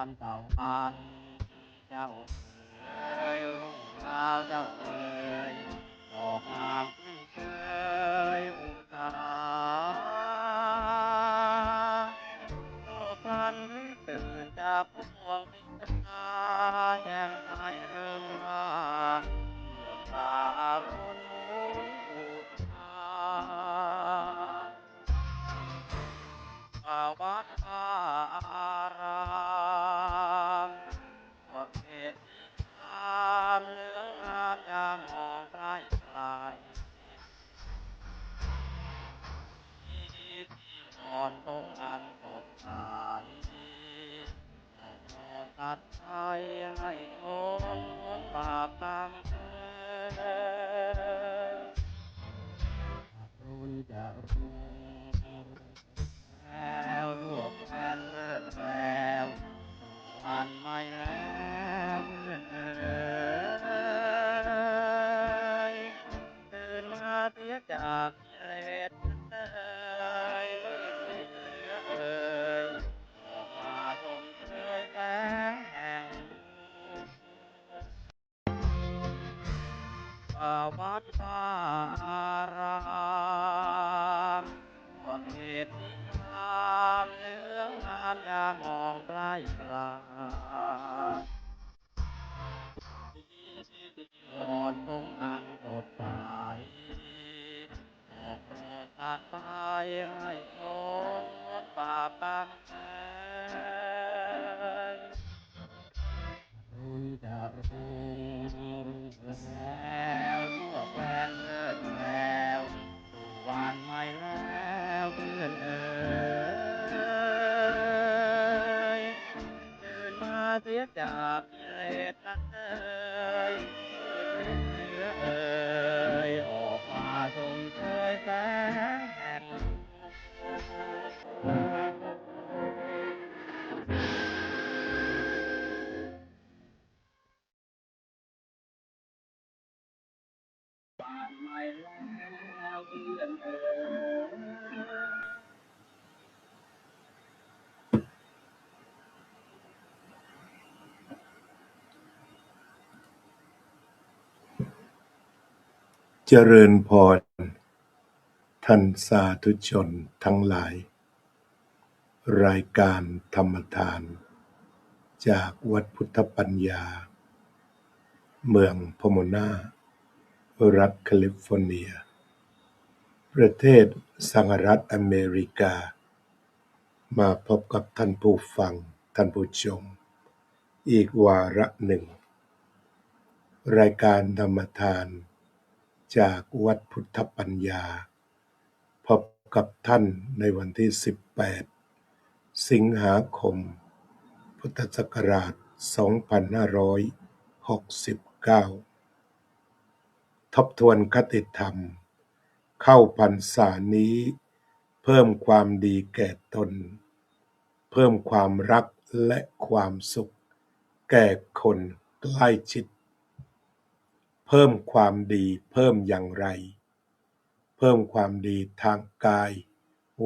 านเจ้าอันเจ้าเอ๋ยรุ่งราวเจ้าเอ๋ยดอกงามขึ้นเชยอุตสาโอ้พลันตื่นจากพวงนิทราแห่งไทยเริงราเมื่อตาคนหมุนอุทาวัดป่าอารามว่าเขตทามเหลืองอามยามมองใกล้ไกลที่นอนตรงอันสดใสตัดไทยให้ชมปากตามเธอรุ่นจะรุ่งแล้วรวบแฟนเลิศแล้วอันไม่แล้วเพื่อนเอ่ยตื่นมาเสียจากกิเลสเอ่ยไม่มีเหลือเอ่ยออกมาชมเชยแสงแห่งวัดป่าอารามว่าเหตุที่งามเหลืองงามยามมองใกล้ไกล นอนตรงอันสดใสโปรดตัดไปให้ชมป่าปังแสงรุ่นจะรุ่งแล้วทั่วแคว้นเลิศแล้วสู่วันใหม่แล้วเพื่อนเอ๋ยตื่นมาเสียจากกิเลสนั้นเอ่ย เหลือเอ่ยออกมาชมเชยแสงแห่งไม่แล้วเพื่อนเอ่ยเจริญพรท่านสาธุชนทั้งหลายรายการธรรมทานจากวัดพุทธปัญญาเมืองพโมนารัฐแคลิฟอร์เนียประเทศสหรัฐอเมริกามาพบกับท่านผู้ฟังท่านผู้ชมอีกวาระหนึ่งรายการธรรมทานจากวัดพุทธปัญญาพบกับท่านในวันที่18สิงหาคมพุทธศักราช2569ทบทวนคติธรรมเข้าพรรษานี้เพิ่มความดีแก่ตนเพิ่มความรักและความสุขแก่คนใกล้ชิดเพิ่มความดีเพิ่มอย่างไรเพิ่มความดีทางกาย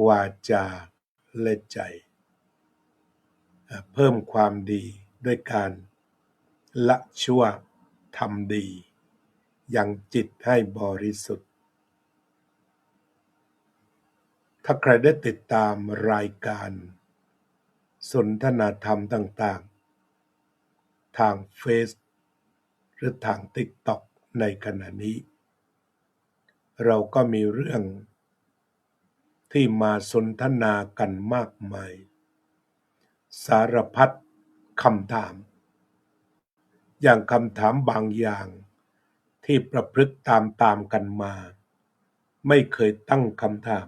วาจาและใจเพิ่มความดีด้วยการละชั่วทำดียังจิตให้บริสุทธิ์ถ้าใครได้ติดตามรายการสนทนาธรรมต่างๆทางเฟซหรือทาง TikTok ในขณะนี้เราก็มีเรื่องที่มาสนทนากันมากมายสารพัดคำถามอย่างคำถามบางอย่างที่ประพฤติตามกันมาไม่เคยตั้งคำถาม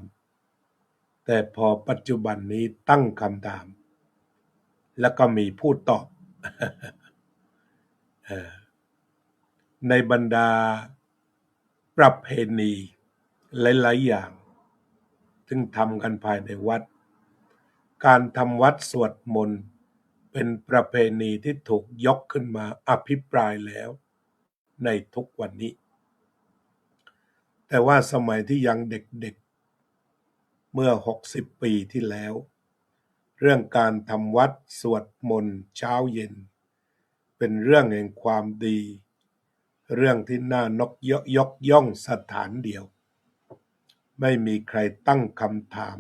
แต่พอปัจจุบันนี้ตั้งคำถามแล้วก็มีผู้ตอบ ในบรรดาประเพณีหลายๆอย่างซึ่งทำกันภายในวัดการทำวัดสวดมนต์เป็นประเพณีที่ถูกยกขึ้นมาอภิปรายแล้วในทุกวันนี้แต่ว่าสมัยที่ยังเด็กๆเมื่อ60 ปีที่แล้ว เรื่องการทำวัดสวดมนต์เช้าเย็นเป็นเรื่องแห่งความดีเรื่องที่น่ยกย่องสถานเดียวไม่มีใครตั้งคำถาม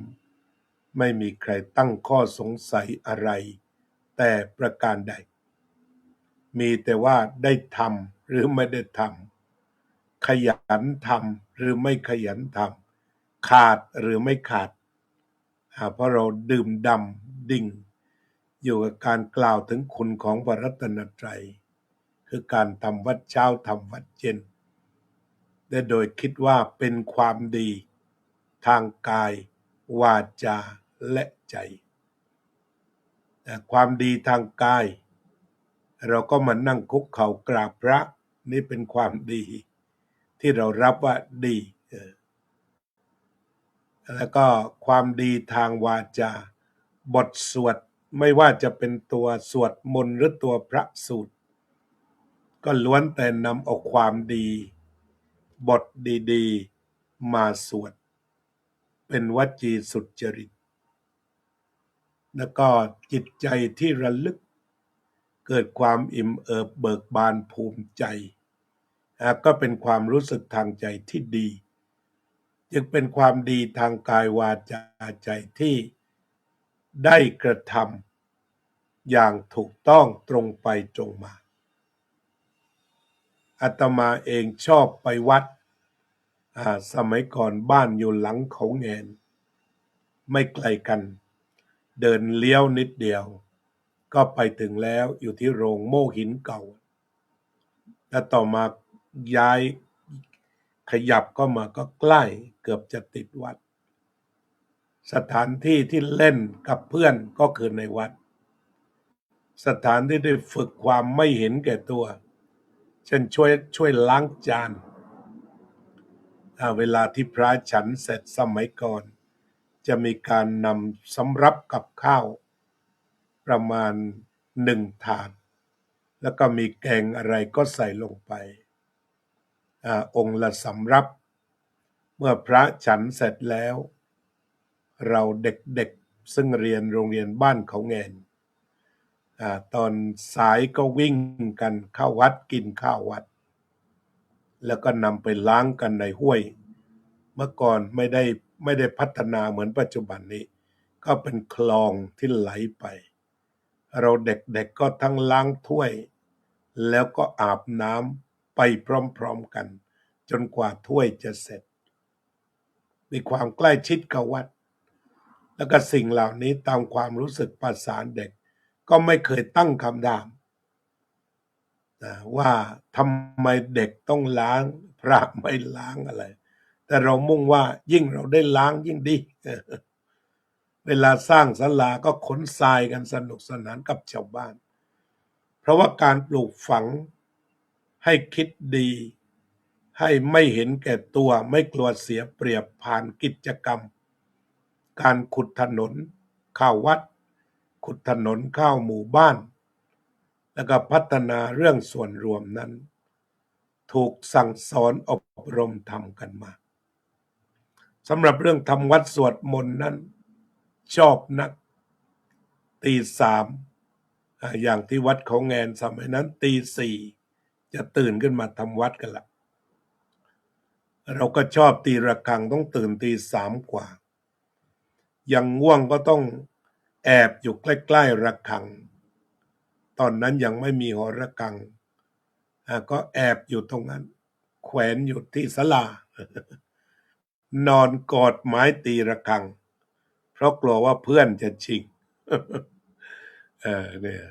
ไม่มีใครตั้งข้อสงสัยอะไรแต่ประการใดมีแต่ว่าได้ทำหรือไม่ได้ทำขยันทำหรือไม่ขยันทำขาดหรือไม่ขาดเพราะเราดื่มด่ำดิ่งอยู่กับการกล่าวถึงคุณของพระรัตนตรัยคือการทำวัดเช้าทำวัดเย็นและโดยคิดว่าเป็นความดีทางกายวาจาและใจความดีทางกายเราก็มานั่งคุกเข่ากราบพระนี่เป็นความดีที่เรารับว่าดีแล้วก็ความดีทางวาจาบทสวดไม่ว่าจะเป็นตัวสวดมนต์หรือตัวพระสูตรก็ล้วนแต่นำเอาความดีบทดีๆมาสวดเป็นวจีสุจริตแล้วก็จิตใจที่ระลึกเกิดความอิ่มเอิบเบิกบานภูมิใจก็เป็นความรู้สึกทางใจที่ดีจึงเป็นความดีทางกายวาจาใจที่ได้กระทำอย่างถูกต้องตรงไปตรงมาอาตมาเองชอบไปวัดสมัยก่อนบ้านอยู่หลังเขาแงนไม่ไกลกันเดินเลี้ยวนิดเดียวก็ไปถึงแล้วอยู่ที่โรงโม่หินเก่าแล้วต่อมาย้ายขยับก็มาก็ใกล้เกือบจะติดวัดสถานที่ที่เล่นกับเพื่อนก็คือในวัดสถานที่ได้ฝึกความไม่เห็นแก่ตัวเช่นช่วยล้างจานเวลาที่พระฉันเสร็จสมัยก่อนจะมีการนำสำรับกับข้าวประมาณ1 ถาดแล้วก็มีแกงอะไรก็ใส่ลงไปองค์ละสำรับเมื่อพระฉันเสร็จแล้วเราเด็กๆซึ่งเรียนโรงเรียนบ้านเขาแงนตอนสายก็วิ่งกันเข้าวัดกินข้าววัดแล้วก็นำไปล้างกันในห้วยเมื่อก่อนไม่ได้พัฒนาเหมือนปัจจุบันนี้ก็เป็นคลองที่ไหลไปเราเด็กๆก็ทั้งล้างถ้วยแล้วก็อาบน้ำไปพร้อมๆกันจนกว่าถ้วยจะเสร็จมีความใกล้ชิดกับวัดแล้วก็สิ่งเหล่านี้ตามความรู้สึกภาษาเด็กก็ไม่เคยตั้งคำถามว่าทำไมเด็กต้องล้างพระไม่ล้างอะไรแต่เรามุ่งว่ายิ่งเราได้ล้างยิ่งดีเวลาสร้างศาลาก็ขนทรายกันสนุกสนานกับชาวบ้านเพราะว่าการปลูกฝังให้คิดดีให้ไม่เห็นแก่ตัวไม่กลัวเสียเปรียบผ่านกิจกรรมการขุดถนนเข้าวัดขุดถนนเข้าหมู่บ้านแล้วก็พัฒนาเรื่องส่วนรวมนั้นถูกสั่งสอนอบรมทำกันมาสำหรับเรื่องทำวัดสวดมนต์นั้นชอบนักตี 3อย่างที่วัดเขาแงนสมัยนั้นตี 4จะตื่นขึ้นมาทำวัดกันละเราก็ชอบตีระฆังต้องตื่นตี 3 กว่ายังง่วงก็ต้องแอบอยู่ใกล้ๆระฆังตอนนั้นยังไม่มีหอระฆังก็แอบอยู่ตรงนั้นแขวนอยู่ที่ศาลานอนกอดไม้ตีระฆังเพราะกลัวว่าเพื่อนจะชิงเนี่ย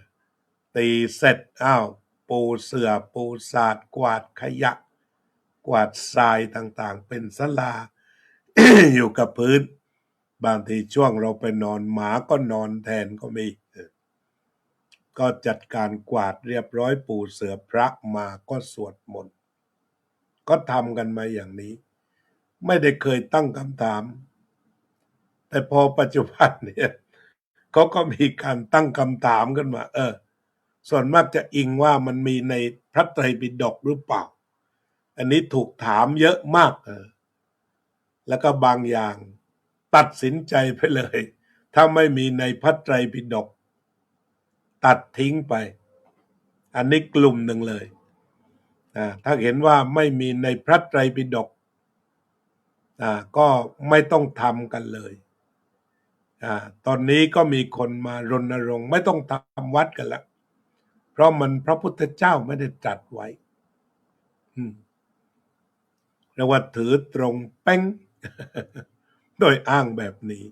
ตีเสร็จปูเสื่อปูสาดกวาดขยะกวาดทรายต่างๆเป็นศาลา อยู่กับพื้นบางทีช่วงเราไปนอนหมาก็นอนแทนก็มีก็จัดการกวาดเรียบร้อยปูเสื่อพระมาก็สวดมนต์ก็ทำกันมาอย่างนี้ไม่ได้เคยตั้งคำถามแต่พอปัจจุบันเนี่ยเขาก็มีการตั้งคำถามขึ้นมาส่วนมากจะอิงว่ามันมีในพระไตรปิฎกหรือเปล่าอันนี้ถูกถามเยอะมากแล้วก็บางอย่างตัดสินใจไปเลย ถ้าไม่มีในพระไตรปิฎกตัดทิ้งไปอันนี้กลุ่มหนึ่งเลยถ้าเห็นว่าไม่มีในพระไตรปิฎกก็ไม่ต้องทำกันเลยตอนนี้ก็มีคนมารณรงค์ไม่ต้องทำวัดกันแล้วเพราะมันพระพุทธเจ้าไม่ได้จัดไว้เรียกว่าถือตรงเป้ง โดยอ้างแบบนี้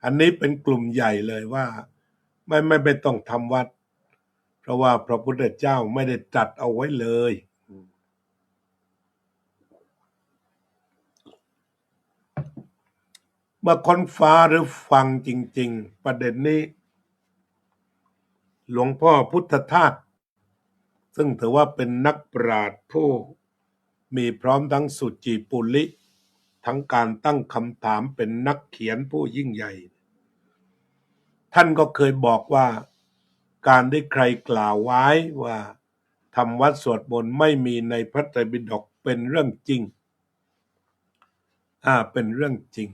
อันนี้เป็นกลุ่มใหญ่เลยว่าไม่ต้องทำวัดเพราะว่าพระพุทธเจ้าไม่ได้จัดเอาไว้เลยเมื่อค้นฟ้าหรือฟังจริงๆประเด็นนี้หลวงพ่อพุทธทาสซึ่งถือว่าเป็นนักปราชญ์ผู้มีพร้อมทั้งสุจิปุริทั้งการตั้งคำถามเป็นนักเขียนผู้ยิ่งใหญ่ท่านก็เคยบอกว่าการที่ใครกล่าวไว้ว่าทำวัดสวดมนต์ไม่มีในพระไตรปิฎกเป็นเรื่องจริงเป็นเรื่องจริง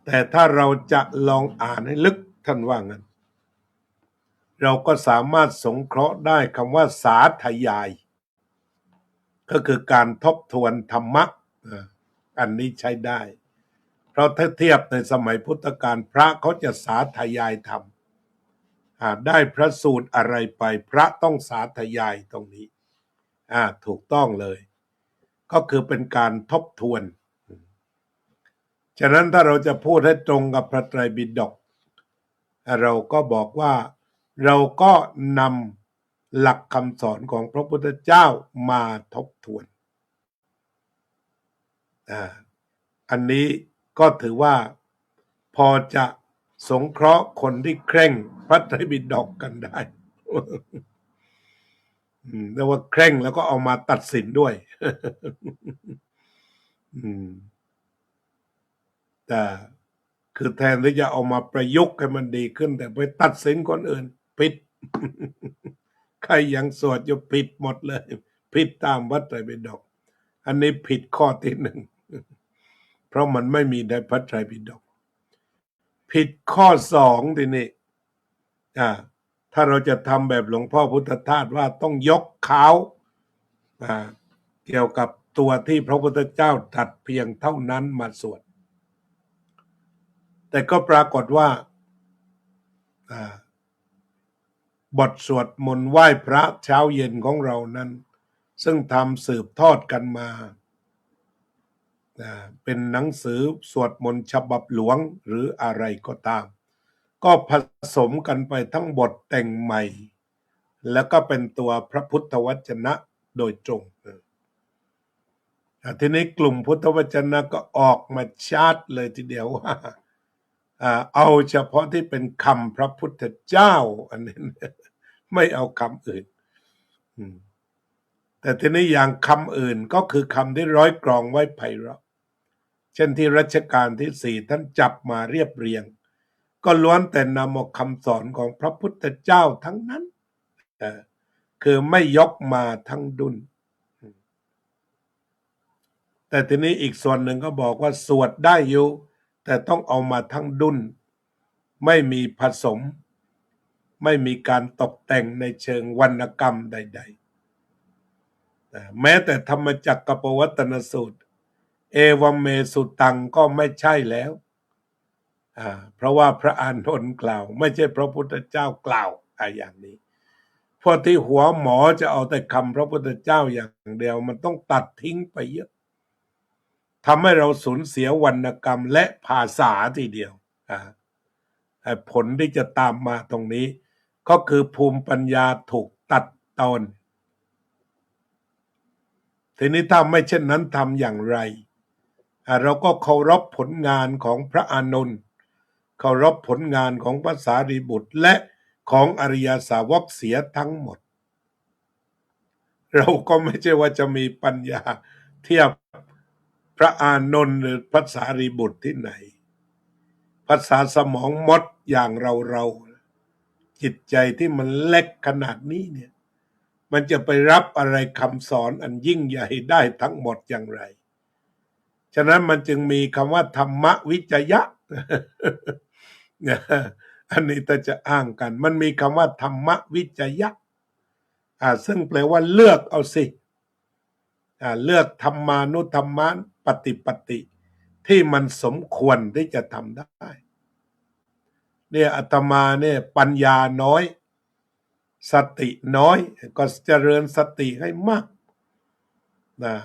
แต่ถ้าเราจะลองอ่านให้ลึกท่านว่างั้นเราก็สามารถสงเคราะห์ได้คำว่าสาธยายก็คือการทบทวนธรรมะอันนี้ใช้ได้เพราะถ้าเทียบในสมัยพุทธกาลพระเขาจะสาธยายธรรมได้พระสูตรอะไรไปพระต้องสาธยายตรงนี้ถูกต้องเลยก็คือเป็นการทบทวนฉะนั้นถ้าเราจะพูดให้ตรงกับพระไตรปิฎกเราก็บอกว่าเราก็นำหลักคำสอนของพระพุทธเจ้ามาทบทวนอันนี้ก็ถือว่าพอจะสงเคราะห์คนที่เคร่งพระไตรปิฎกกันได้เรียกว่าเคร่งแล้วก็เอามาตัดสินด้วยแต่คือแทนที่จะเอามาประยุกต์ให้มันดีขึ้นแต่ไปตัดสินคนอื่นผิดใครยังสวดอยู่ผิดหมดเลยผิดตามพระไตรปิฎกอันนี้ผิดข้อที่หนึ่งเพราะมันไม่มีในพระไตรปิฎกผิดข้อสองทีนี้ถ้าเราจะทำแบบหลวงพ่อพุทธทาสว่าต้องยกขาวเกี่ยวกับตัวที่พระพุทธเจ้าตรัสเพียงเท่านั้นมาสวดแต่ก็ปรากฏว่าบทสวดมนต์ไหว้พระเช้าเย็นของเรานั้นซึ่งทำสืบทอดกันมาเป็นหนังสือสวดมนต์ฉบับหลวงหรืออะไรก็ตามก็ผสมกันไปทั้งบทแต่งใหม่แล้วก็เป็นตัวพระพุทธวจนะโดยตรงทีนี้กลุ่มพุทธวจนะก็ออกมาชาร์จเลยทีเดียวว่าเอาเฉพาะที่เป็นคำพระพุทธเจ้าอันนี้ไม่เอาคำอื่นแต่ทีนี้อย่างคำอื่นก็คือคำที่ร้อยกรองไว้ไพเราะเช่นที่รัชกาลที่ 4ท่านจับมาเรียบเรียงก็ล้วนแต่นำเอาคำสอนของพระพุทธเจ้าทั้งนั้นคือไม่ยกมาทั้งดุลแต่ทีนี้อีกส่วนหนึ่งก็บอกว่าสวดได้อยู่แต่ต้องเอามาทั้งดุลไม่มีผสมไม่มีการตกแต่งในเชิงวรรณกรรมใดๆแม้แต่ธรรมจักรปวัตตนสูตรเอวเมสุตังก็ไม่ใช่แล้วเพราะว่าพระอานนท์กล่าวไม่ใช่พระพุทธเจ้ากล่าวอย่างนี้พอที่หัวหมอจะเอาแต่คำพระพุทธเจ้าอย่างเดียวมันต้องตัดทิ้งไปเยอะทำให้เราสูญเสียวรรณกรรมและภาษาทีเดียวผลที่จะตามมาตรงนี้ก็คือภูมิปัญญาถูกตัดตอนทีนี้ถ้าไม่เช่นนั้นทำอย่างไรเราก็เคารพผลงานของพระอานนท์เคารพผลงานของพระสารีบุตรและของอริยสาวกเสียทั้งหมดเราก็ไม่ใช่ว่าจะมีปัญญาเทียบพระอานนท์หรือพระสารีบุตรที่ไหนภาษาสมองมดอย่างเราจิตใจที่มันเล็กขนาดนี้เนี่ยมันจะไปรับอะไรคำสอนอันยิ่งใหญ่ได้ทั้งหมดอย่างไรฉะนั้นมันจึงมีคำว่าธรรมวิจยะ อันนี้ถ้าจะอ้างกันมันมีคำว่าธรรมวิจยะซึ่งแปลว่าเลือกเอาสิเลือกธรรมานุธรรมะปฏิที่มันสมควรที่จะทำได้เนี่ยอาตมาเนี่ยปัญญาน้อยสติน้อยก็เจริญสติให้มากนะ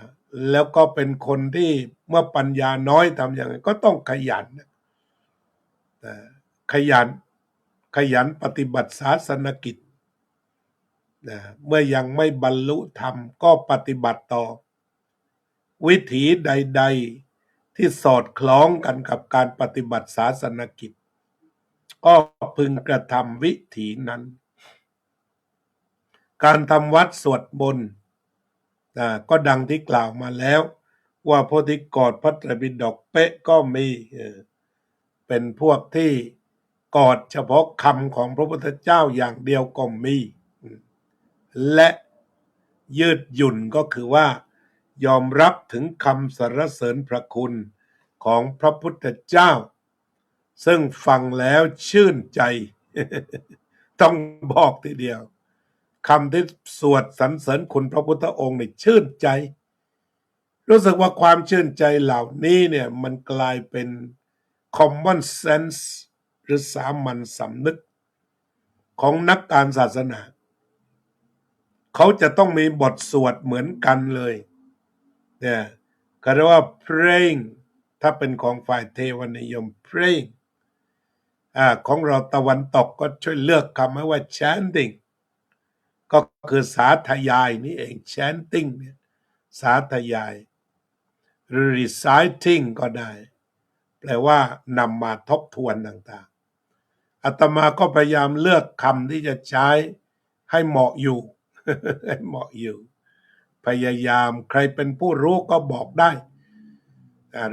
แล้วก็เป็นคนที่เมื่อปัญญาน้อยทำอย่างไรก็ต้องขยันนะขยันปฏิบัติศาสนกิจนะเมื่อยังไม่บรรลุธรรมก็ปฏิบัติต่อวิถีใดๆที่สอดคล้องกันกับการปฏิบัติศาสนกิจก็พึงกระทำวิถีนั้นการทำวัดสวดมนต์ก็ดังที่กล่าวมาแล้วว่าพวกที่กอดพระไตรปิฎกเป๊ะก็มีเป็นพวกที่กอดเฉพาะคำของพระพุทธเจ้าอย่างเดียวก็มีและยืดหยุ่นก็คือว่ายอมรับถึงคำสรรเสริญพระคุณของพระพุทธเจ้าซึ่งฟังแล้วชื่นใจ ต้องบอกทีเดียวคำที่สวดสรรเสริญคุณพระพุทธองค์นี่ชื่นใจรู้สึกว่าความชื่นใจเหล่านี้เนี่ยมันกลายเป็น common sense หรือสามัญสำนึกของนักการศาสนาเขาจะต้องมีบทสวดเหมือนกันเลยเนี่ยเขาเรียกว่า praying ถ้าเป็นของฝ่ายเทวนิยม praying ของเราตะวันตกก็ช่วยเลือกคำให้ว่า chanting ก็คือสาธยายนี่เอง chanting เนี่ยสาธยายหรือ reciting ก็ได้แปลว่านำมาทบทวนต่างๆอาตมาก็พยายามเลือกคำที่จะใช้ให้เหมาะอยู่ ให้เหมาะอยู่พยายามใครเป็นผู้รู้ก็บอกได้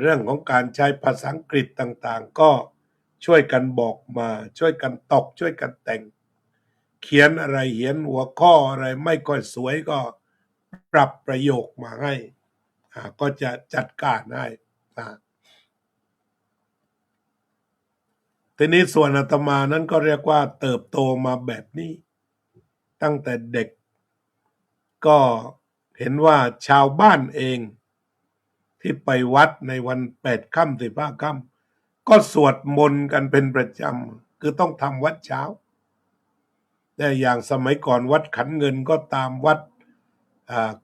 เรื่องของการใช้ภาษาอังกฤษต่างๆก็ช่วยกันบอกมาช่วยกันตกช่วยกันแต่งเขียนอะไรเขียนหัวข้ออะไรไม่ค่อยสวยก็ปรับประโยคมาให้ก็จะจัดการให้ทีนี้ส่วนอาตมานั้นก็เรียกว่าเติบโตมาแบบนี้ตั้งแต่เด็กก็เห็นว่าชาวบ้านเองที่ไปวัดในวัน8 ค่ำ15 ค่ำก็สวดมนต์กันเป็นประจำคือต้องทำวัดเช้าแต่อย่างสมัยก่อนวัดขันเงินก็ตามวัด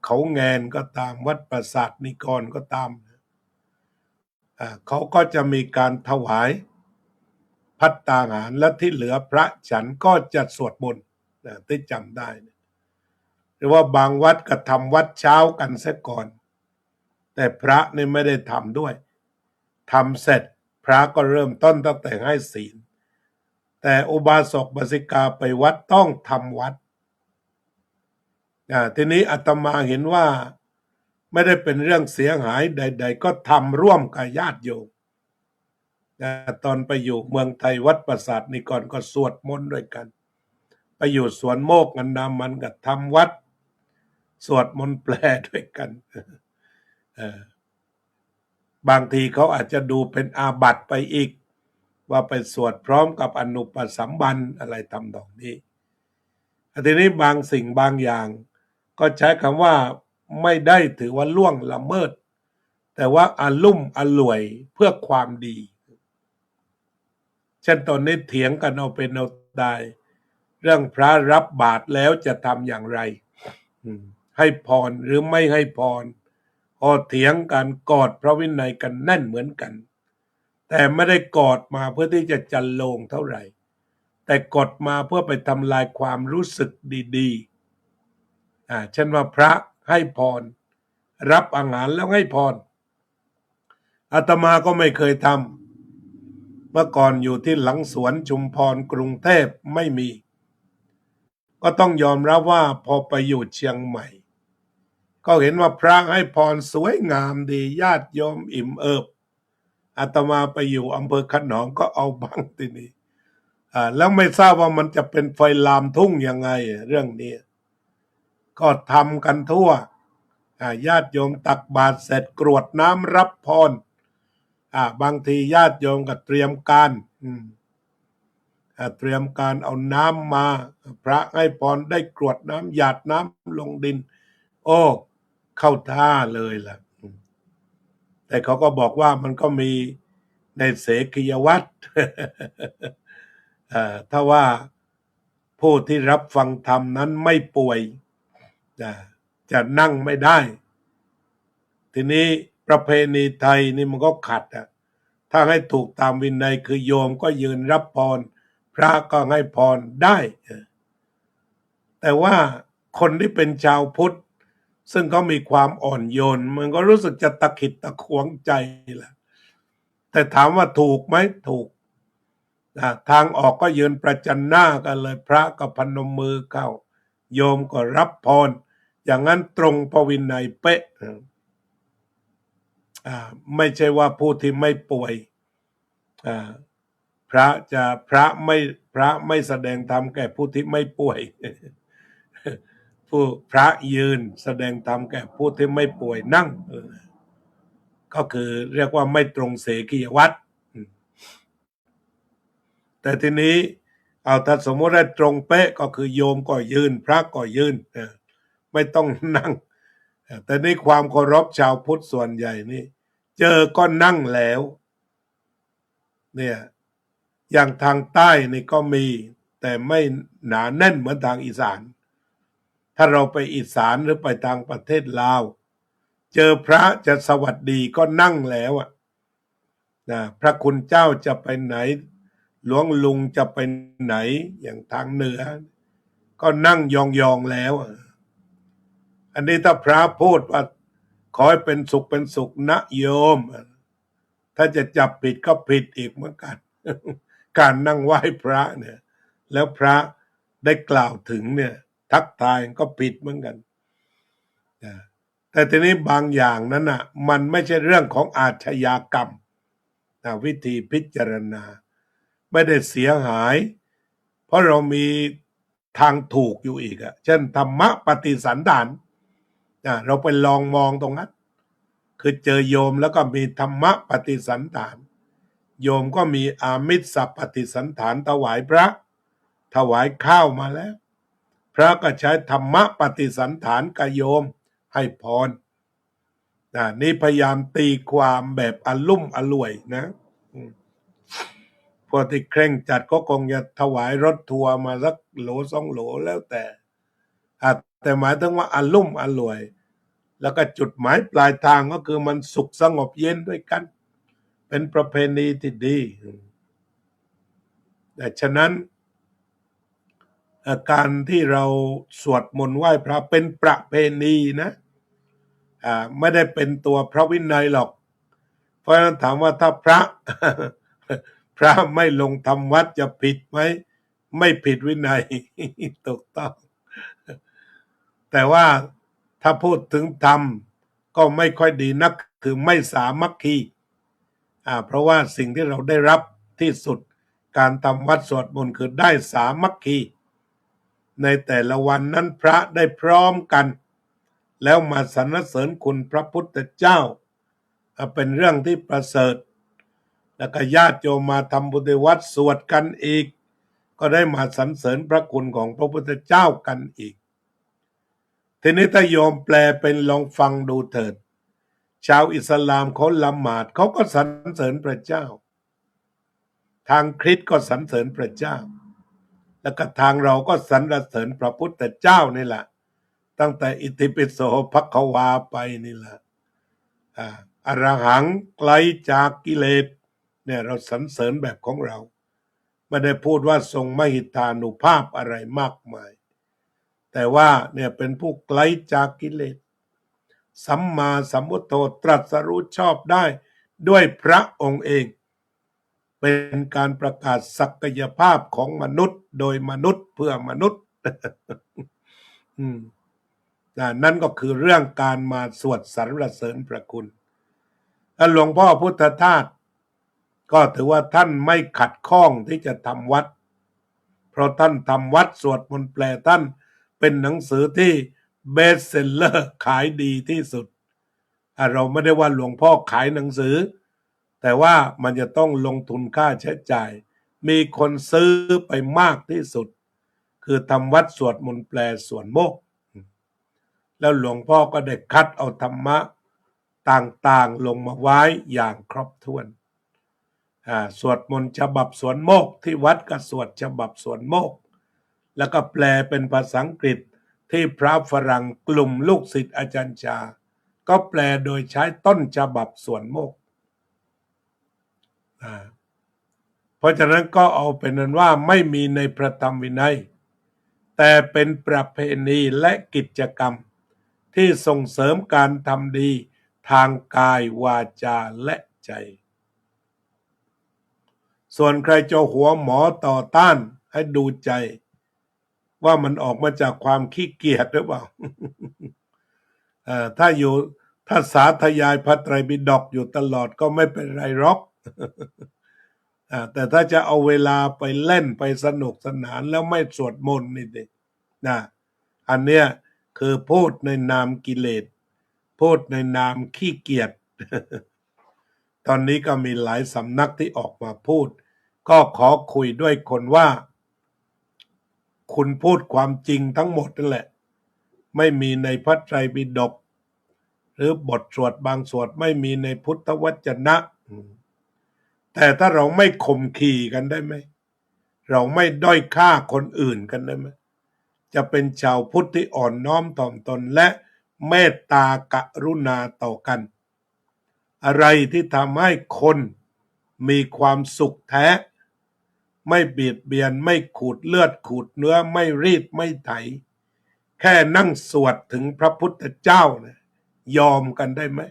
เขาแงนก็ตามวัดปราสาทนิกรก็ตามเขาก็จะมีการถวายภัตตาหารและที่เหลือพระฉันก็จะสวดมนต์ที่จำได้หรือว่าบางวัดก็ทำวัดเช้ากันซะก่อนแต่พระนี่ไม่ได้ทำด้วยทำเสร็จพระก็เริ่มต้นตั้งแต่ให้ศีลแต่อุบาสกบาสิกาไปวัดต้องทำวัดทีนี้อาตมาเห็นว่าไม่ได้เป็นเรื่องเสียหายใดๆก็ทำร่วมกับญาติโยมตอนไปอยู่เมืองไทยวัดปราสาทนิกรก็สวดมนต์ด้วยกันไปอยู่สวนโมกอันดามันก็ทำวัดสวดมนต์แปลด้วยกันบางทีเขาอาจจะดูเป็นอาบัติไปอีกว่าไปสวดพร้อมกับอนุปสัมบันอะไรทำนองนี้ทีนี้บางสิ่งบางอย่างก็ใช้คำว่าไม่ได้ถือว่าล่วงละเมิดแต่ว่าอาลุ่มอล่วยเพื่อความดีเช่นตอนนี้เถียงกันเอาเป็นเอาตายเรื่องพระรับบาตรแล้วจะทำอย่างไรให้พรหรือไม่ให้พรเถียงกันกอดพระวินัยกันแน่นเหมือนกันแต่ไม่ได้กอดมาเพื่อที่จะจันโลงเท่าไหร่แต่กดมาเพื่อไปทำลายความรู้สึกดีๆเช่นว่าพระให้พรรับอาหารแล้วให้พรอาตมาก็ไม่เคยทำเมื่อก่อนอยู่ที่หลังสวนชุมพรกรุงเทพไม่มีก็ต้องยอมรับว่าพอไปอยู่เชียงใหม่ก็เห็นว่าพระให้พรสวยงามดีญาติโยมอิ่มเอิบอาตมาไปอยู่อำเภอขนอมก็เอาบ้างทีนี้แล้วไม่ทราบว่ามันจะเป็นไฟลามทุ่งยังไงเรื่องนี้ก็ทำกันทั่วญาติโยมตักบาตรเสร็จกรวดน้ำรับพรบางทีญาติโยมก็เตรียมการ เตรียมการเอาน้ำมาพระให้พรได้กรวดน้ำหยาดน้ำลงดินโอ้เข้าท่าเลยล่ะแต่เขาก็บอกว่ามันก็มีในเสกียวัตร ถ้าว่าผู้ที่รับฟังธรรมนั้นไม่ป่วยจะนั่งไม่ได้ทีนี้ประเพณีไทยนี่มันก็ขัดถ้าให้ถูกตามวินัยคือโยมก็ยืนรับพรพระก็ให้พรได้แต่ว่าคนที่เป็นชาวพุทธซึ่งเขามีความอ่อนโยนมันก็รู้สึกจะตะขิดตะขวงใจแหละแต่ถามว่าถูกไหมถูกทางออกก็ยืนประจันหน้ากันเลยพระก็พนมมือเข้าโยมก็รับพรอย่างนั้นตรงพระวินัยเป๊ะไม่ใช่ว่าผู้ที่ไม่ป่วยพระไม่แสดงธรรมแก่ผู้ที่ไม่ป่วยพระยืนแสดงธรรมแก่ผู้ที่ไม่ป่วยนั่งก็คือเรียกว่าไม่ตรงเสกียวัตรแต่ทีนี้ถ้าสมมติว่าตรงเป๊ะก็คือโยมก็ยืนพระก็ยืนไม่ต้องนั่งแต่ในความเคารพชาวพุทธส่วนใหญ่นี่เจอก็นั่งแล้วเนี่ยอย่างทางใต้นี่ก็มีแต่ไม่หนาแน่นเหมือนทางอีสานถ้าเราไปอีสานหรือไปทางประเทศลาวเจอพระจะสวัสดีก็นั่งแล้วพระคุณเจ้าจะไปไหนหลวงลุงจะไปไหนอย่างทางเหนือก็นั่งยองๆแล้วอันนี้ถ้าพระพูดว่าขอให้เป็นสุขนะโยมถ้าจะจับผิดก็ผิดอีกเหมือนกัน การนั่งไหว้พระเนี่ยแล้วพระได้กล่าวถึงเนี่ยทักทายก็ผิดเหมือนกันแต่ทีนี้บางอย่างนั้นมันไม่ใช่เรื่องของอาชญากรรมวิธีพิจารณาไม่ได้เสียหายเพราะเรามีทางถูกอยู่อีกเช่นธรรมะปฏิสันฐานเราไปลองมองตรงนั้นคือเจอโยมแล้วก็มีธรรมะปฏิสันฐานโยมก็มีอามิสปฏิสันฐานถวายพระถวายข้าวมาแล้วพระก็ใช้ธรรมะปฏิสันฐานกับโยมให้พรนี่พยายามตีความแบบอลุ่มอล่วยนะพวกที่เคร่งจัดก็คงจะถวายรถทัวร์มาสักโหลสองโหลแล้วแต่หมายถึงว่าอลุ่มอล่วยแล้วก็จุดหมายปลายทางก็คือมันสุขสงบเย็นด้วยกันเป็นประเพณีที่ดีแต่ฉะนั้นการที่เราสวดมนต์ไหว้พระเป็นประเพณีนะไม่ได้เป็นตัวพระวินัยหรอกเพราะฉะนั้นถามว่าถ้าพระไม่ลงทำวัดจะผิดไหมไม่ผิดวินัย ถูกต้องแต่ว่าถ้าพูดถึงธรรมก็ไม่ค่อยดีนักคือไม่สามัคคีเพราะว่าสิ่งที่เราได้รับที่สุดการทำวัดสวดมนต์คือได้สามัคคีในแต่ละวันนั้นพระได้พร้อมกันแล้วมาสรรเสริญคุณพระพุทธเจ้าเป็นเรื่องที่ประเสริฐแล้วก็ญาติโยมมาทำบุญวัดสวดกันอีกก็ได้มาสรรเสริญพระคุณของพระพุทธเจ้ากันอีกทีนี้ถ้าโยมแปลเป็นลองฟังดูเถิดชาวอิสลามเขาละหมาดเขาก็สรรเสริญพระเจ้าทางคริสต์ก็สรรเสริญพระเจ้าแล้วก็ทางเราก็สรรเสริญพระพุทธเจ้านี่แหละตั้งแต่อิติปิโสภควาไปนี่แหละอรหังไกลจากกิเลสเนี่ยเราสรรเสริญแบบของเราไม่ได้พูดว่าทรงมหิทธานุภาพอะไรมากมายแต่ว่าเนี่ยเป็นผู้ไกลจากกิเลสสัมมาสัมพุทโธตรัสรู้ชอบได้ด้วยพระองค์เองเป็นการประกาศศักยภาพของมนุษย์โดยมนุษย์เพื่อมนุษย์ นั่นก็คือเรื่องการมาสวดสรรเสริญพระคุณหลวงพ่อพุทธทาสก็ถือว่าท่านไม่ขัดข้องที่จะทำวัดเพราะท่านทำวัดสวดมนต์แปลท่านเป็นหนังสือที่เบสเซลเลอร์ขายดีที่สุดเราไม่ได้ว่าหลวงพ่อขายหนังสือแต่ว่ามันจะต้องลงทุนค่าใช้จ่าย มีคนซื้อไปมากที่สุดคือทำวัดสวดมนต์แปลสวนโมกข์แล้วหลวงพ่อก็ได้คัดเอาธรรมะต่างๆลงมาไว้อย่างครบถ้วนสวดมนต์ฉบับสวนโมกข์ที่วัดก็สวดฉบับสวนโมกข์แล้วก็แปลเป็นภาษาอังกฤษที่พระฝรั่งกลุ่มลูกศิษย์อาจารย์ชาก็แปลโดยใช้ต้นฉบับสวนโมกข์เพราะฉะนั้นก็เอาเป็นนั้นว่าไม่มีในพระธรรมวินัยแต่เป็นประเพณีและกิจกรรมที่ส่งเสริมการทำดีทางกายวาจาและใจส่วนใครจะหัวหมอต่อต้านให้ดูใจว่ามันออกมาจากความขี้เกียจหรือเปล่า ถ้าสาธยายพระไตรปิฎกอยู่ตลอดก็ไม่เป็นไรหรอก แต่ถ้าจะเอาเวลาไปเล่นไปสนุกสนานแล้วไม่สวดมนต์นี่ดิอันเนี้ยคือพูดในนามกิเลสพูดในนามขี้เกียจ ตอนนี้ก็มีหลายสำนักที่ออกมาพูดก็ขอคุยด้วยคนว่าคุณพูดความจริงทั้งหมดนั่นแหละไม่มีในพระไตรปิฎกหรือบทสวดบางสวดไม่มีในพุทธวจนะแต่ถ้าเราไม่ข่มขีกันได้ไหมเราไม่ด้อยค่าคนอื่นกันได้ไหมจะเป็นชาวพุทธที่อ่อนน้อมถ่อมตนและเมตตากรุณาต่อกันอะไรที่ทำให้คนมีความสุขแท้ไม่เบียดเบียนไม่ขูดเลือดขูดเนื้อไม่รีดไม่ไถแค่นั่งสวดถึงพระพุทธเจ้านะยอมกันได้ไหม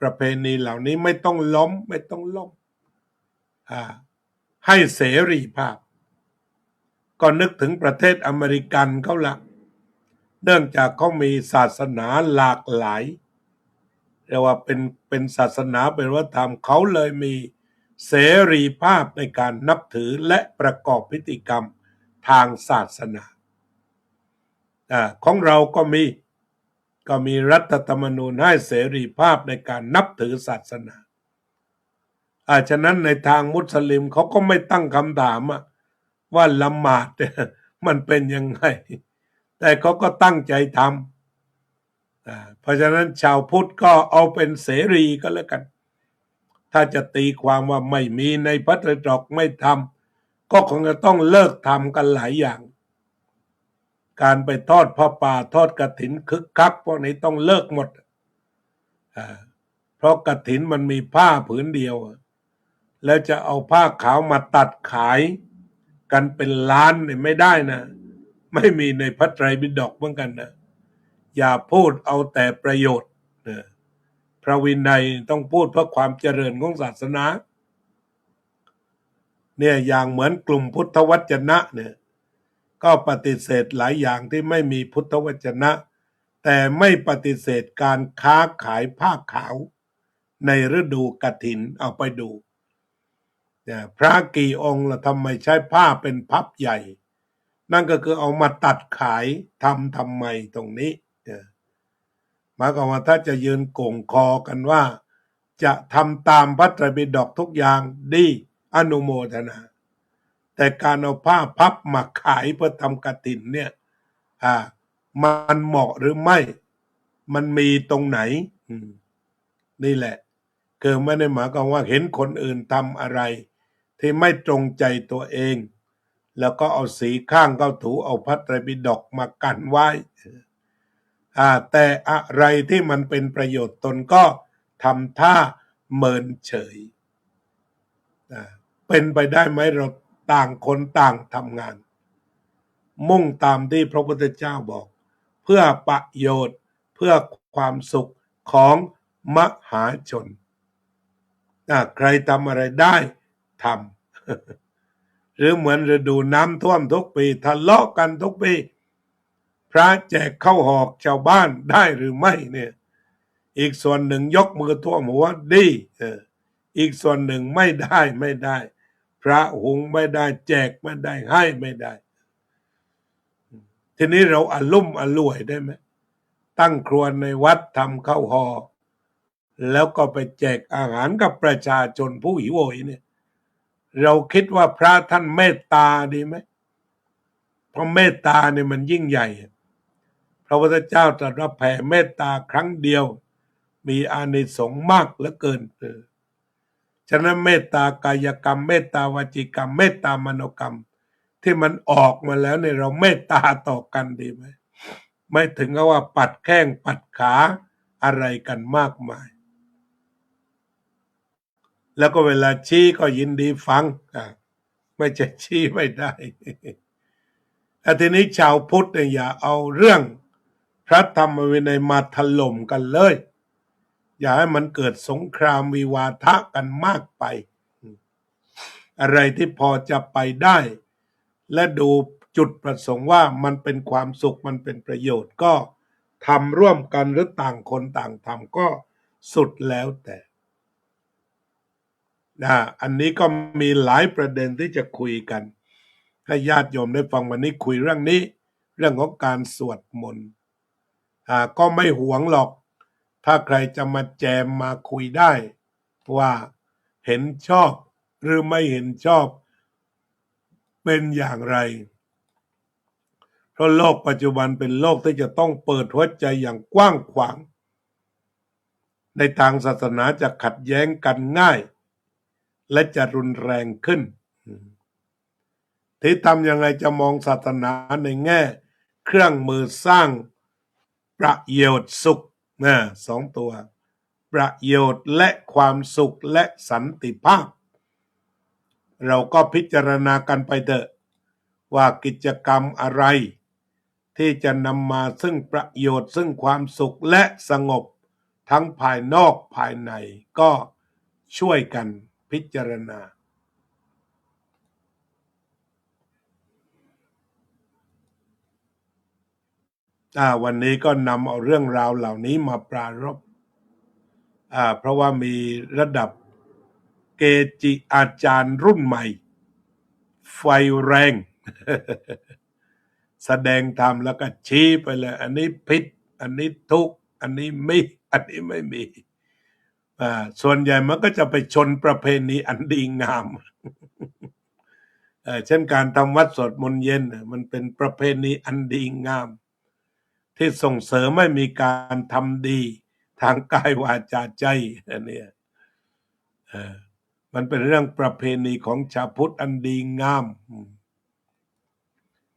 ประเพณีเหล่านี้ไม่ต้องล้มให้เสรีภาพก็นึกถึงประเทศอเมริกันเขาละเนื่องจากเขามีศาสนาหลากหลายเรียกว่าเป็นศาสนาเป็นวัฒนธรรมเขาเลยมีเสรีภาพในการนับถือและประกอบพิธีกรรมทางศาสนาของเราก็มีรัฐธรรมนูญให้เสรีภาพในการนับถือศาสนาฉะนั้นในทางมุสลิมเขาก็ไม่ตั้งคำถามว่าละหมาดมันเป็นยังไงแต่เขาก็ตั้งใจทำเพราะฉะนั้นชาวพุทธก็เอาเป็นเสรีก็แล้วกันถ้าจะตีความว่าไม่มีในพระไตรปิฎกไม่ทำก็คงจะต้องเลิกทำกันหลายอย่างการไปทอดผ้าป่าทอดกฐินคึกคักพวกนี้ต้องเลิกหมดเพราะกฐินมันมีผ้าผืนเดียวแล้วจะเอาผ้าขาวมาตัดขายกันเป็นล้านเนี่ยไม่ได้นะไม่มีในพระไตรปิฎกเหมือนกันนะอย่าพูดเอาแต่ประโยชน์พระวินัยต้องพูดเพื่อความเจริญของศาสนาเนี่ยอย่างเหมือนกลุ่มพุทธวจนะเนี่ยก็ปฏิเสธหลายอย่างที่ไม่มีพุทธวจนะแต่ไม่ปฏิเสธการค้าขายผ้าขาวในฤดูกฐินเอาไปดูพระกี่องค์ละทำไมใช้ผ้าเป็นพับใหญ่นั่นก็คือเอามาตัดขายทำไมตรงนี้หมายความว่าถ้าจะยืนโก่งคอกันว่าจะทำตามพระไตรปิฎกทุกอย่างดีอนุโมทนาแต่การเอาผ้าพับมาขายเพื่อทำกฐินเนี่ยมันเหมาะหรือไม่มันมีตรงไหนนี่แหละคือไม่ได้หมายความว่าเห็นคนอื่นทำอะไรที่ไม่ตรงใจตัวเองแล้วก็เอาสีข้างเข้าถูเอาพระไตรปิฎกมากันไว้แต่อะไรที่มันเป็นประโยชน์ตนก็ทำท่าเมินเฉยเป็นไปได้ไหมเราต่างคนต่างทำงานมุ่งตามที่พระพุทธเจ้าบอกเพื่อประโยชน์เพื่อความสุขของมหาชนใครทำอะไรได้ทำหรือเหมือนฤดูน้ำท่วมทุกปีทะเลาะกันทุกปีพระแจกข้าวหอกชาวบ้านได้หรือไม่เนี่ยอีกส่วนหนึ่งยกมือท่วมหัวดีอีกส่วนหนึ่งไม่ได้พระหุงไม่ได้แจกไม่ได้ให้ไม่ได้ทีนี้เราลุ่มอล่วยได้ไหมตั้งครัวในวัดทำข้าวห่อแล้วก็ไปแจกอาหารกับประชาชนผู้หิวโหยเนี่ย เราคิดว่าพระท่านเมตตาดีไหมเพราะเมตตาเนี่ยมันยิ่งใหญ่พระพุทธเจ้าตรัสว่าแผ่เมตตาครั้งเดียวมีอานิสงส์มากเหลือเกินฉะนั้นเมตตากายกรรมเมตตาวจีกรรมเมตตามโนกรรมที่มันออกมาแล้วเนี่ยเราเมตตาต่อกันดีไหมไม่ถึงกับว่าปัดแข้งปัดขาอะไรกันมากมายแล้วก็เวลาชี้ก็ยินดีฟังไม่จะชี้ไม่ได้แต่ทีนี้ชาวพุทธเนี่ยอย่าเอาเรื่องพระธรรมวินัยมาถล่มกันเลยอย่าให้มันเกิดสงครามวิวาทะกันมากไปอะไรที่พอจะไปได้และดูจุดประสงค์ว่ามันเป็นความสุขมันเป็นประโยชน์ก็ทำร่วมกันหรือต่างคนต่างทำก็สุดแล้วแต่อันนี้ก็มีหลายประเด็นที่จะคุยกันให้ญาติโยมได้ฟังวันนี้คุยเรื่องนี้เรื่องของการสวดมนต์ก็ไม่หวงหรอกถ้าใครจะมาแจมมาคุยได้ว่าเห็นชอบหรือไม่เห็นชอบเป็นอย่างไรเพราะโลกปัจจุบันเป็นโลกที่จะต้องเปิดหัวใจอย่างกว้างขวางในทางศาสนาจะขัดแย้งกันง่ายและจะรุนแรงขึ้นที่ทำยังไงจะมองศาสนาในแง่เครื่องมือสร้างประโยชน์สุขสองตัวประโยชน์และความสุขและสันติภาพเราก็พิจารณากันไปเถอะว่ากิจกรรมอะไรที่จะนำมาซึ่งประโยชน์ซึ่งความสุขและสงบทั้งภายนอกภายในก็ช่วยกันพิจารณาวันนี้ก็นำเอาเรื่องราวเหล่านี้มาปรารภเพราะว่ามีระดับเกจิอาจารย์รุ่นใหม่ไฟแรง แสดงธรรมแล้วก็ชี้ไปเลยอันนี้ผิดอันนี้ทุกข์อันนี้มีอันนี้ไม่มีส่วนใหญ่มันก็จะไปชนประเพณีอันดีงาม เช่นการทำวัดสวดมนต์เย็นมันเป็นประเพณีอันดีงามที่ส่งเสริมให้มีการทำดีทางกายวาจาใจอันนี้มันเป็นเรื่องประเพณีของชาวพุทธอันดีงาม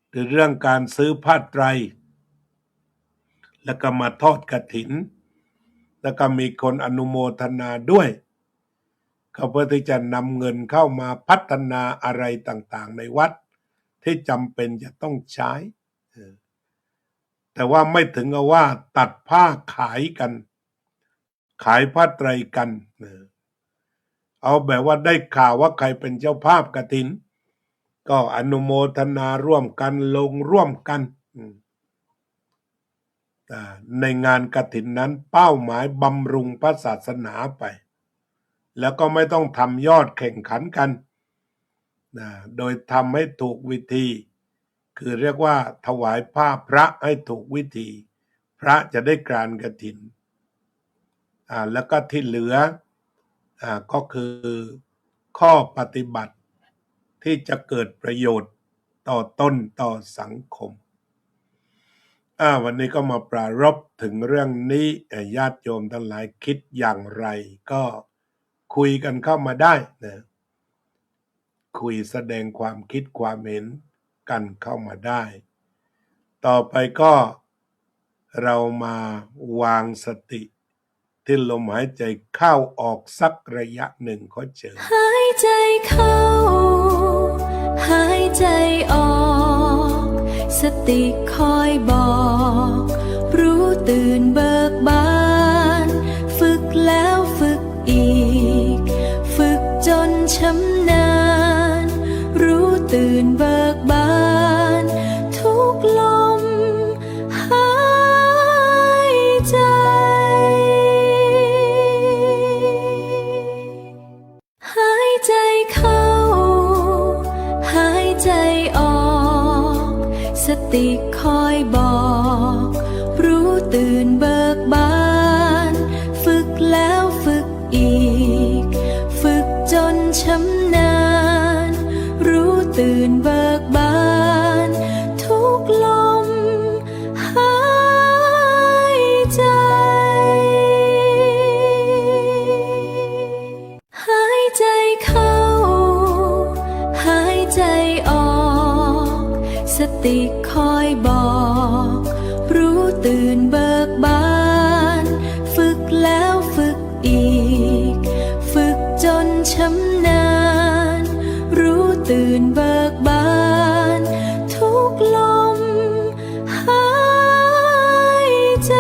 หรือเรื่องการซื้อผ้าไตรแล้วก็มาทอดกฐินแล้วก็มีคนอนุโมทนาด้วยเขาเพื่อที่จะนำเงินเข้ามาพัฒนาอะไรต่างๆในวัดที่จำเป็นจะต้องใช้แต่ว่าไม่ถึงกับว่าตัดผ้าขายกันขายผ้าไตรกันเอาแบบว่าได้ข่าวว่าใครเป็นเจ้าภาพกฐินก็อนุโมทนาร่วมกันลงร่วมกันในงานกฐินนั้นเป้าหมายบำรุงพระศาสนาไปแล้วก็ไม่ต้องทำยอดแข่งขันกันโดยทำให้ถูกวิธีคือเรียกว่าถวายผ้าพระให้ถูกวิธีพระจะได้กรานกฐินแล้วก็ที่เหลือก็คือข้อปฏิบัติที่จะเกิดประโยชน์ต่อตนต่อสังคมวันนี้ก็มาปรารภถึงเรื่องนี้ญาติโยมทั้งหลายคิดอย่างไรก็คุยกันเข้ามาได้นะคุยแสดงความคิดความเห็นกันเข้ามาได้ต่อไปก็เรามาวางสติที่ลมหายใจเข้าออกสักระยะหนึ่งขอเชิญหายใจเข้าหายใจออกสติคอยบอกรู้ตื่นเบิกบานฝึกแล้วฝึกอีกฝึกจนชำนาญรู้ตื่นเบิกบานทุกลมหายใจหายใจเข้าหายใจออกสติคอยบอกรู้ตื่นเบิกบานฝึกแล้วฝึกอีกฝึกจนชำนาญ สติคอยบอก รู้ตื่นเบิกบาน ฝึกแล้วฝึกอีก ฝึกจนชำนาญ รู้ตื่นเบิกบาน ทุกลมหายใจ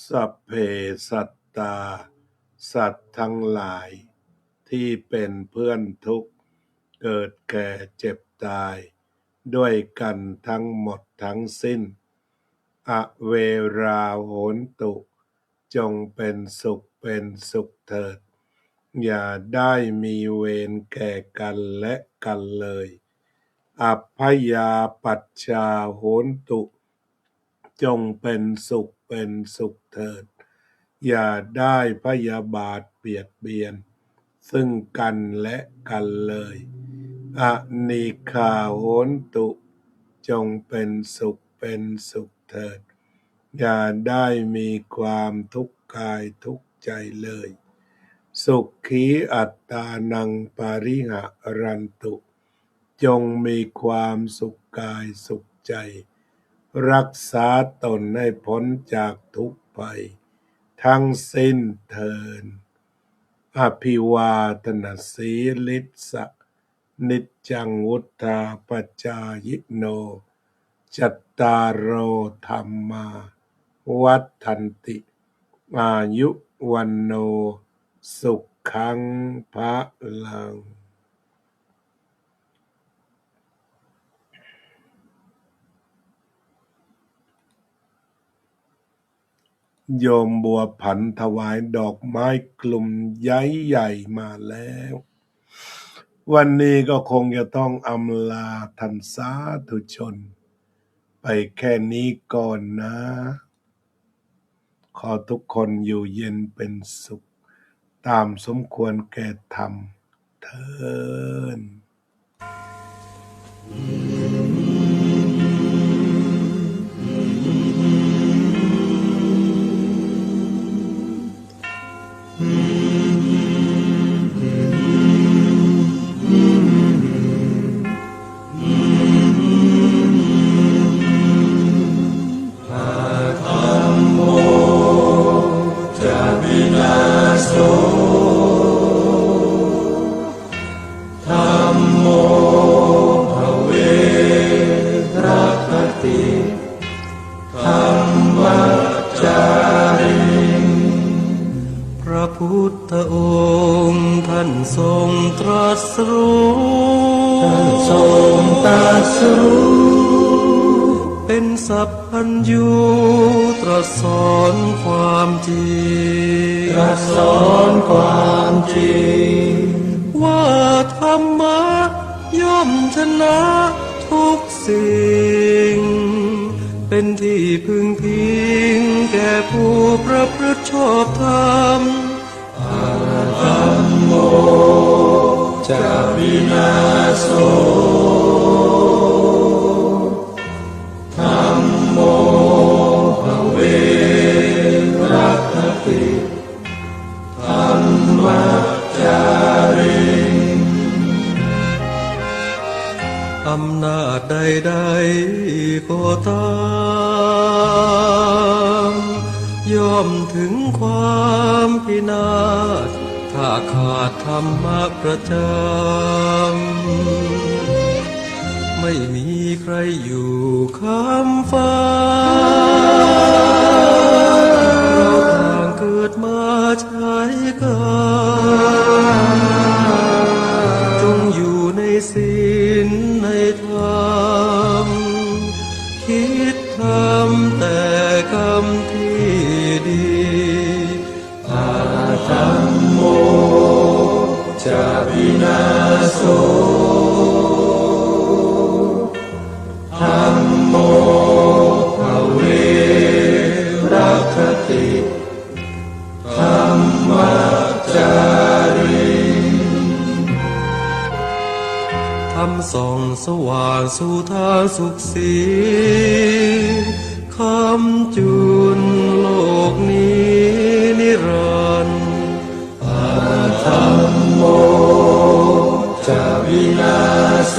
สัพเพสัตตาสัตว์ทั้งหลายที่เป็นเพื่อนทุกข์เกิดแก่เจ็บตายด้วยกันทั้งหมดทั้งสิ้นอเวราโหนตุจงเป็นสุขเป็นสุขเถิดอย่าได้มีเวรแก่กันและกันเลยอัพพยาปัชชาโหนตุจงเป็นสุขเป็นสุขเถิดอย่าได้พยาบาทเบียดเบียนซึ่งกันและกันเลยอนิฆาโหนตุจงเป็นสุขเป็นสุขเถิดอย่าได้มีความทุกข์กายทุกข์ใจเลยสุขีอัตตานังปาริหะรันตุจงมีความสุขกายสุขใจรักษาตนให้พ้นจากทุกข์ภัยทั้งสิ้นเถิดอภิวาทนาสีลิสะนิจจังวุธาปจายโนจัตตารโอธรรมาวัฏฏันติอายุวันโนสุขังภะลังโยมบัวผันถวายดอกไม้กลุ่มใหญ่ๆมาแล้ววันนี้ก็คงจะต้องอำลาท่านสาธุชนไปแค่นี้ก่อนนะ ขอทุกคนอยู่เย็นเป็นสุขตามสมควรแก่ธรรมเถิดพุทธองค์ท่านทรงตรัสรู้เป็นสัพพัญญูตรัสสอนความจริงว่าธรรมะย่อมชนะทุกสิ่งเป็นที่พึงพิงแก่ผู้ประพฤติชอบธรรมธัมโมจะวินาโสธัมโมภเวรัคติธัมมัจจาริอำนาจใดๆก็ตามย่อมถึงความพินาศถ้าขาดธรรมะประจำไม่มีใครอยู่ค้ำฟ้าเราต่างเกิดมาใช้กันจงอยู่ในศีลในธรรมคิดทำแต่กรรมที่ดีธัมโมจะวินาโสธัมโมภเวรัคติธัมมัจจาริธรรมส่องสว่างสู่ทางสุขสีคำจุนโลกนี้นิรันดร์ วินาโส